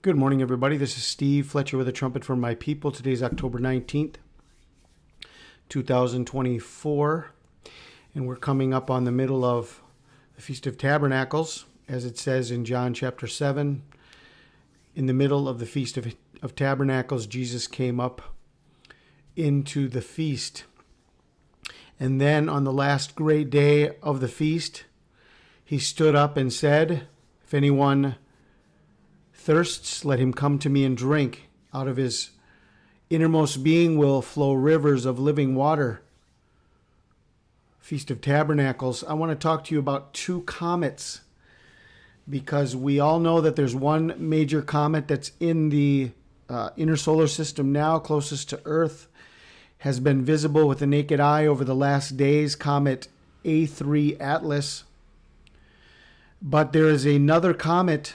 Good morning, everybody. This is Steve Fletcher with a trumpet for my people. Today's October 19th, 2024, and we're coming up on the middle of the Feast of Tabernacles, as it says in John chapter 7. In the middle of the Feast of Tabernacles, Jesus came up into the feast. And then on the last great day of the feast, he stood up and said, "If anyone thirsts, let him come to me and drink. Out of his innermost being will flow rivers of living water." Feast of Tabernacles. I want to talk to you about two comets, because we all know that there's one major comet that's in the inner solar system now, closest to Earth, has been visible with the naked eye over the last days, Comet A3 Atlas. But there is another comet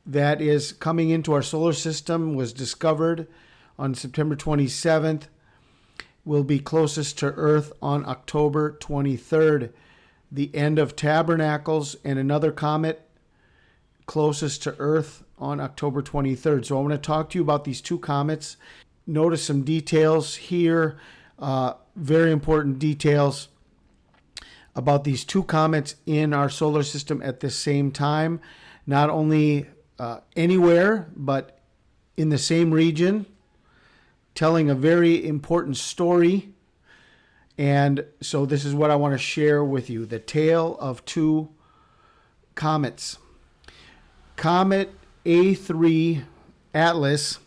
that is coming into our solar system, was discovered on September 27th, will be closest to Earth on October 23rd, the end of Tabernacles, and another comet closest to Earth on October 23rd. So I want to talk to you about these two comets. Notice some details here, very important details about these two comets in our solar system at the same time, not only anywhere, but in the same region, telling a very important story. And so this is what I want to share with you, the tale of two comets. Comet A3 Atlas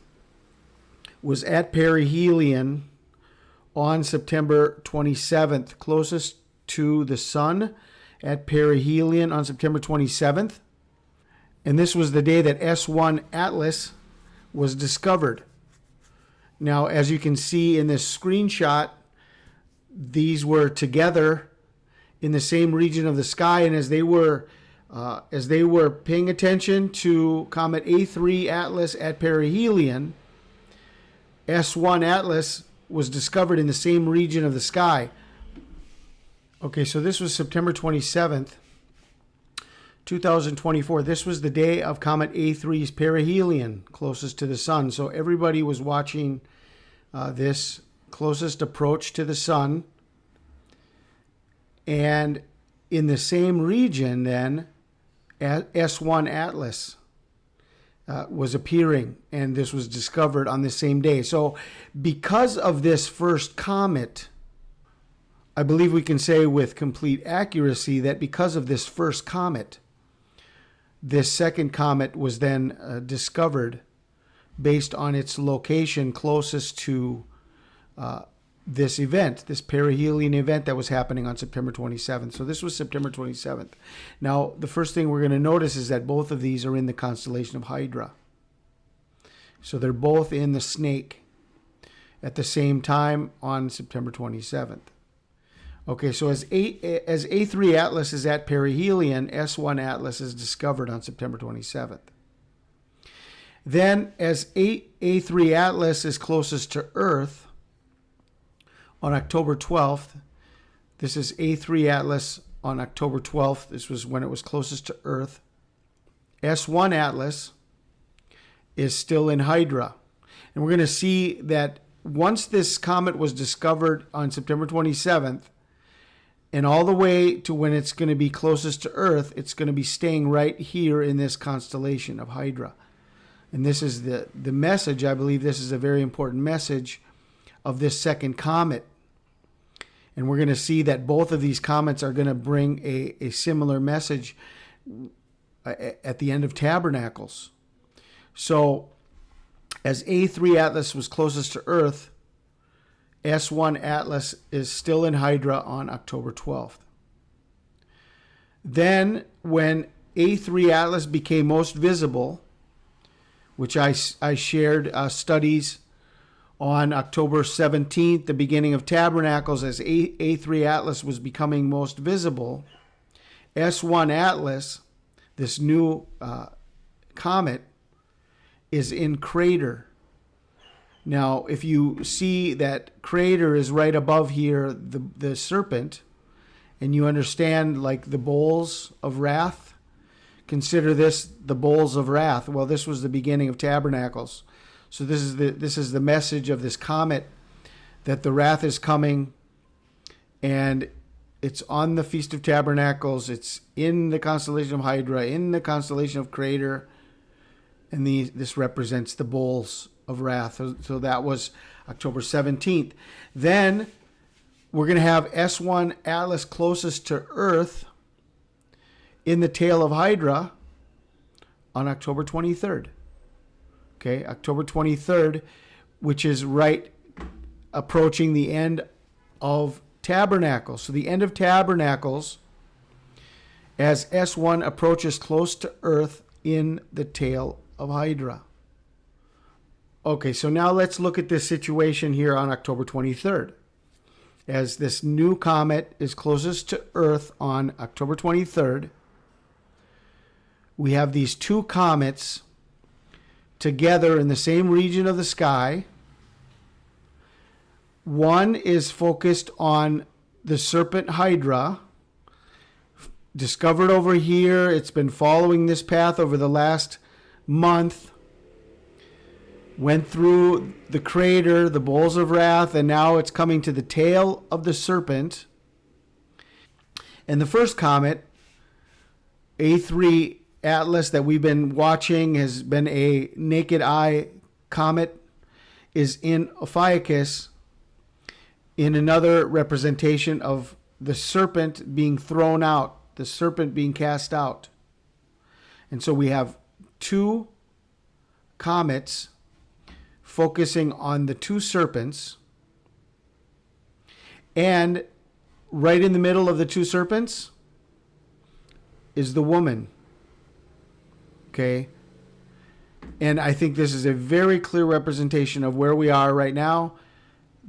was at perihelion on September 27th, closest to the sun at perihelion on September 27th. And this was the day that S1 Atlas was discovered. Now, as you can see in this screenshot, these were together in the same region of the sky, and as they were paying attention to Comet A3 Atlas at perihelion, S1 Atlas was discovered in the same region of the sky. Okay, so this was September 27th, 2024. This was the day of Comet A3's perihelion, closest to the sun. So everybody was watching this closest approach to the sun. And in the same region then, S1 Atlas was appearing, and this was discovered on the same day. So because of this first comet, I believe we can say with complete accuracy that because of this first comet, this second comet was then discovered based on its location closest to this event, this perihelion event that was happening on September 27th. So this was September 27th. Now, the first thing we're going to notice is that both of these are in the constellation of Hydra. So they're both in the snake at the same time on September 27th. Okay, so as A3 Atlas is at perihelion, S1 Atlas is discovered on September 27th. Then as A3 Atlas is closest to Earth on October 12th, this is A3 Atlas on October 12th. This was when it was closest to Earth. S1 Atlas is still in Hydra. And we're going to see that once this comet was discovered on September 27th, and all the way to when it's going to be closest to Earth, it's going to be staying right here in this constellation of Hydra. And this is the message. I believe this is a very important message of this second comet. And we're going to see that both of these comets are going to bring a similar message at the end of Tabernacles. So as A3 Atlas was closest to Earth, S1 Atlas is still in Hydra on October 12th. Then when A3 Atlas became most visible, which I shared studies on October 17th, the beginning of Tabernacles, as A3 Atlas was becoming most visible, S1 Atlas, this new comet, is in crater. Now, if you see that crater is right above here, the serpent, and you understand like the bowls of wrath, consider this the bowls of wrath. Well, this was the beginning of Tabernacles. So this is the message of this comet, that the wrath is coming, and it's on the Feast of Tabernacles. It's in the constellation of Hydra, in the constellation of Crater, and this represents the bowls of wrath. So that was October 17th. Then we're going to have S1 Atlas closest to Earth in the tail of Hydra on October 23rd. Okay, October 23rd, which is right approaching the end of Tabernacles. So the end of Tabernacles as S1 approaches close to Earth in the tail of Hydra. Okay, so now let's look at this situation here on October 23rd. As this new comet is closest to Earth on October 23rd, we have these two comets together in the same region of the sky. One is focused on the serpent Hydra, discovered over here. It's been following this path over the last month. Went through the crater, the bowls of wrath, and now it's coming to the tail of the serpent. And the first comet, A3 Atlas, that we've been watching, has been a naked eye comet, is in Ophiuchus, in another representation of the serpent being thrown out, the serpent being cast out. And so we have two comets focusing on the two serpents, and right in the middle of the two serpents is the woman. Okay? And I think this is a very clear representation of where we are right now.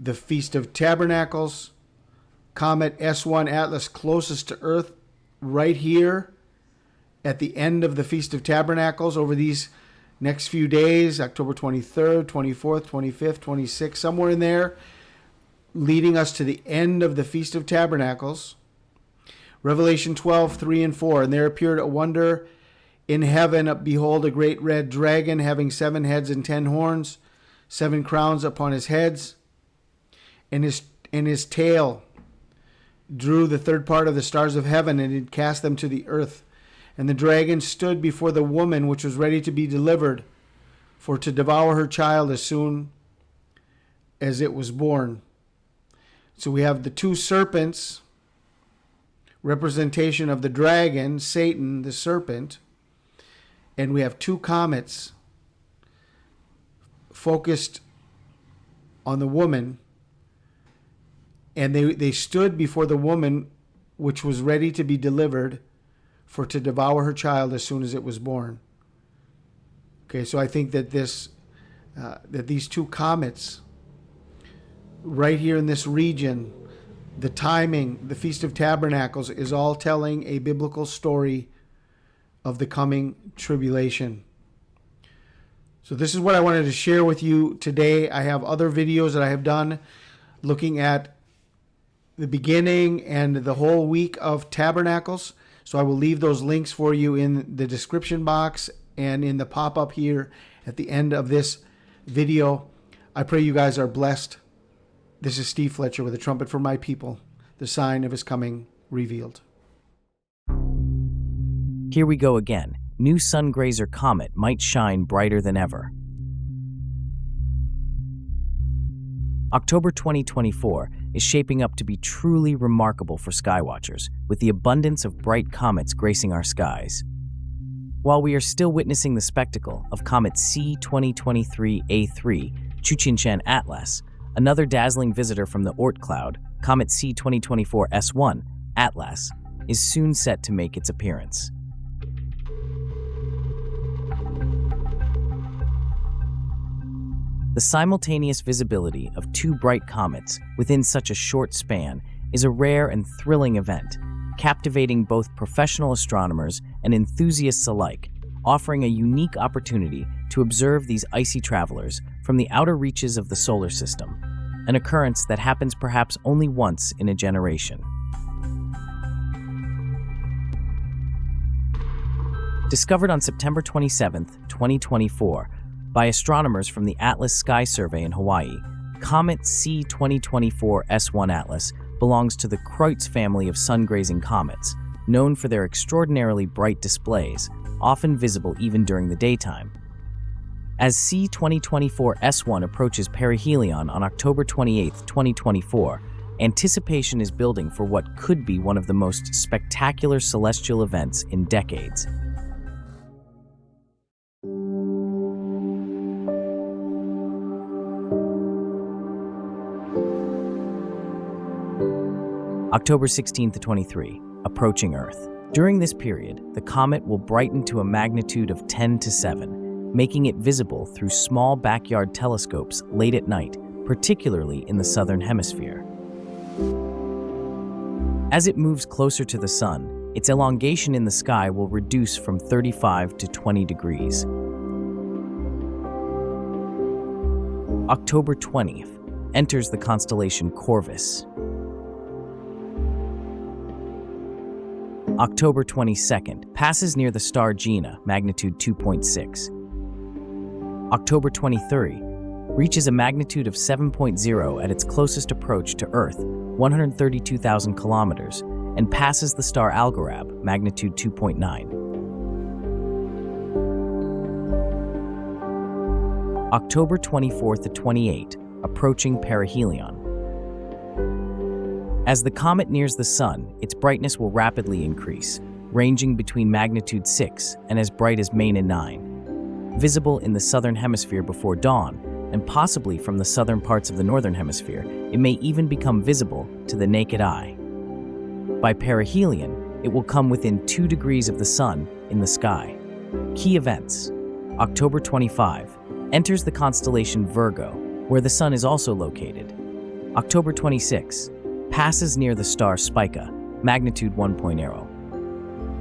The Feast of Tabernacles, Comet S1 Atlas closest to Earth, right here at the end of the Feast of Tabernacles over these next few days, October 23rd, 24th, 25th, 26th, somewhere in there, leading us to the end of the Feast of Tabernacles. Revelation 12, 3 and 4. And there appeared a wonder in heaven. Behold, a great red dragon having 7 heads and 10 horns, 7 crowns upon his heads, and his tail drew the third part of the stars of heaven, and did cast them to the earth. And the dragon stood before the woman, which was ready to be delivered, for to devour her child as soon as it was born. So we have the two serpents, representation of the dragon, Satan, the serpent, and we have two comets focused on the woman, and they stood before the woman, which was ready to be delivered, for to devour her child as soon as it was born. Okay, so I think that that these two comets, right here in this region, the timing, the Feast of Tabernacles, is all telling a biblical story of the coming tribulation. So this is what I wanted to share with you today. I have other videos that I have done looking at the beginning and the whole week of Tabernacles. So I will leave those links for you in the description box and in the pop-up here at the end of this video. I pray you guys are blessed. This is Steve Fletcher with a trumpet for my people, the sign of his coming revealed. Here we go again. New Sungrazer Comet might shine brighter than ever. October 2024 is shaping up to be truly remarkable for skywatchers, with the abundance of bright comets gracing our skies. While we are still witnessing the spectacle of Comet C 2023-A3 Chuchinshan Atlas, another dazzling visitor from the Oort cloud, Comet C 2024-S1 Atlas, is soon set to make its appearance. The simultaneous visibility of two bright comets within such a short span is a rare and thrilling event, captivating both professional astronomers and enthusiasts alike, offering a unique opportunity to observe these icy travelers from the outer reaches of the solar system, an occurrence that happens perhaps only once in a generation. Discovered on September 27, 2024, by astronomers from the Atlas Sky Survey in Hawaii, Comet C 2024 S1 Atlas belongs to the Creutz family of sun-grazing comets, known for their extraordinarily bright displays, often visible even during the daytime. As C 2024 S1 approaches perihelion on October 28, 2024, anticipation is building for what could be one of the most spectacular celestial events in decades. October 16 to 23, approaching Earth. During this period, the comet will brighten to a magnitude of 10 to 7, making it visible through small backyard telescopes late at night, particularly in the southern hemisphere. As it moves closer to the sun, its elongation in the sky will reduce from 35 to 20 degrees. October 20th, enters the constellation Corvus. October 22nd, passes near the star Gina, magnitude 2.6. October 23rd, reaches a magnitude of 7.0 at its closest approach to Earth, 132,000 kilometers, and passes the star Algorab, magnitude 2.9. October 24th to 28, approaching perihelion. As the comet nears the sun, its brightness will rapidly increase, ranging between magnitude 6 and as bright as Manin 9. Visible in the southern hemisphere before dawn, and possibly from the southern parts of the northern hemisphere, it may even become visible to the naked eye. By perihelion, it will come within 2 degrees of the sun in the sky. Key events. October 25, enters the constellation Virgo, where the sun is also located. October 26, passes near the star Spica, magnitude 1.0.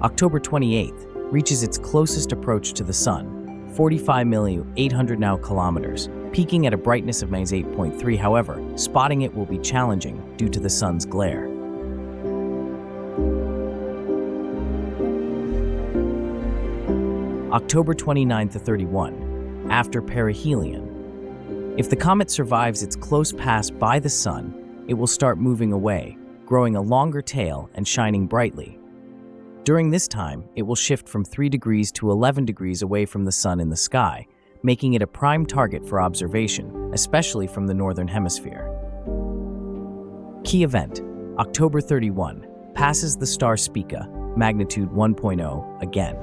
October 28th, reaches its closest approach to the sun, 45,800 now kilometers, peaking at a brightness of -8.3. However, spotting it will be challenging due to the sun's glare. October 29 to 31, after perihelion. If the comet survives its close pass by the sun, it will start moving away, growing a longer tail and shining brightly. During this time, it will shift from 3 degrees to 11 degrees away from the sun in the sky, making it a prime target for observation, especially from the northern hemisphere. Key event. October 31, passes the star Spica, magnitude 1.0 again.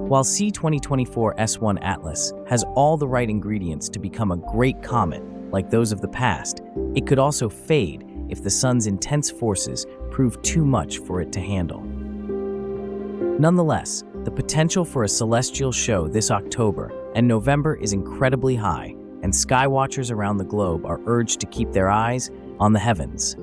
While C 2024 S1 Atlas has all the right ingredients to become a great comet like those of the past, it could also fade if the sun's intense forces prove too much for it to handle. Nonetheless, the potential for a celestial show this October and November is incredibly high, and skywatchers around the globe are urged to keep their eyes on the heavens.